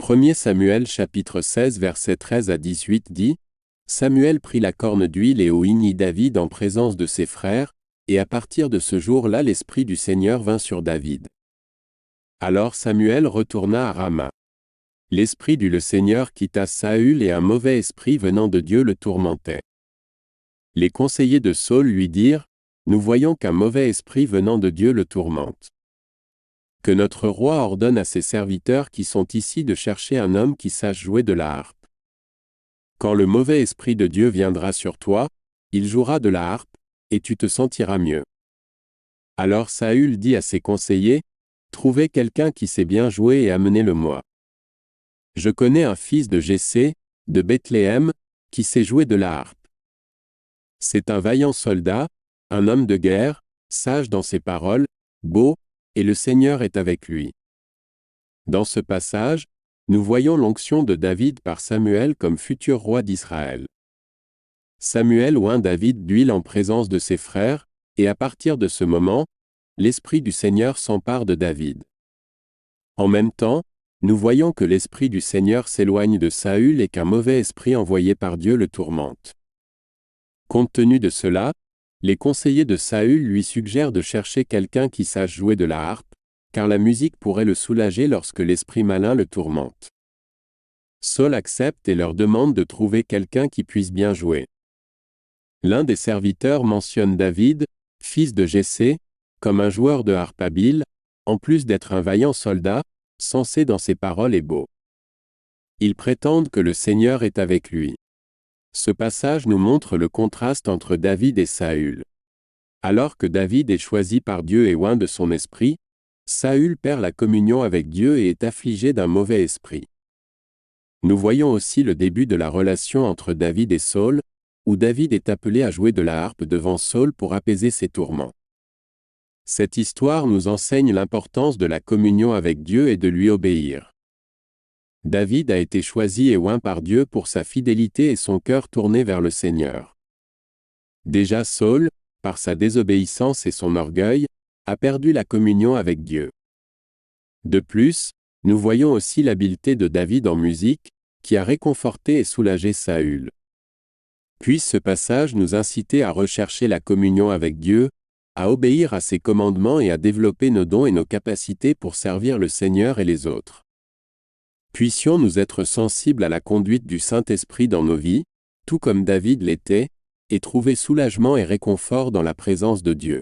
1 Samuel chapitre 16 versets 13 à 18 dit « Samuel prit la corne d'huile et oignit David en présence de ses frères, et à partir de ce jour-là l'Esprit du Seigneur vint sur David. Alors Samuel retourna à Rama. L'Esprit du Seigneur quitta Saül et un mauvais esprit venant de Dieu le tourmentait. Les conseillers de Saül lui dirent « Nous voyons qu'un mauvais esprit venant de Dieu le tourmente. Que notre roi ordonne à ses serviteurs qui sont ici de chercher un homme qui sache jouer de la harpe. Quand le mauvais esprit de Dieu viendra sur toi, il jouera de la harpe, et tu te sentiras mieux. » Alors Saül dit à ses conseillers, « Trouvez quelqu'un qui sait bien jouer et amenez-le-moi. Je connais un fils de Jessé, de Bethléem, qui sait jouer de la harpe. C'est un vaillant soldat, un homme de guerre, sage dans ses paroles, beau, et le Seigneur est avec lui. » Dans ce passage, nous voyons l'onction de David par Samuel comme futur roi d'Israël. Samuel oint David d'huile en présence de ses frères, et à partir de ce moment, l'Esprit du Seigneur s'empare de David. En même temps, nous voyons que l'Esprit du Seigneur s'éloigne de Saül et qu'un mauvais esprit envoyé par Dieu le tourmente. Compte tenu de cela, les conseillers de Saül lui suggèrent de chercher quelqu'un qui sache jouer de la harpe, car la musique pourrait le soulager lorsque l'esprit malin le tourmente. Saül accepte et leur demande de trouver quelqu'un qui puisse bien jouer. L'un des serviteurs mentionne David, fils de Jessé, comme un joueur de harpe habile, en plus d'être un vaillant soldat, sensé dans ses paroles et beau. Ils prétendent que le Seigneur est avec lui. Ce passage nous montre le contraste entre David et Saül. Alors que David est choisi par Dieu et oint de son esprit, Saül perd la communion avec Dieu et est affligé d'un mauvais esprit. Nous voyons aussi le début de la relation entre David et Saül, où David est appelé à jouer de la harpe devant Saül pour apaiser ses tourments. Cette histoire nous enseigne l'importance de la communion avec Dieu et de lui obéir. David a été choisi et oint par Dieu pour sa fidélité et son cœur tourné vers le Seigneur. Déjà Saül, par sa désobéissance et son orgueil, a perdu la communion avec Dieu. De plus, nous voyons aussi l'habileté de David en musique, qui a réconforté et soulagé Saül. Puisse ce passage nous inciter à rechercher la communion avec Dieu, à obéir à ses commandements et à développer nos dons et nos capacités pour servir le Seigneur et les autres. Puissions-nous être sensibles à la conduite du Saint-Esprit dans nos vies, tout comme David l'était, et trouver soulagement et réconfort dans la présence de Dieu.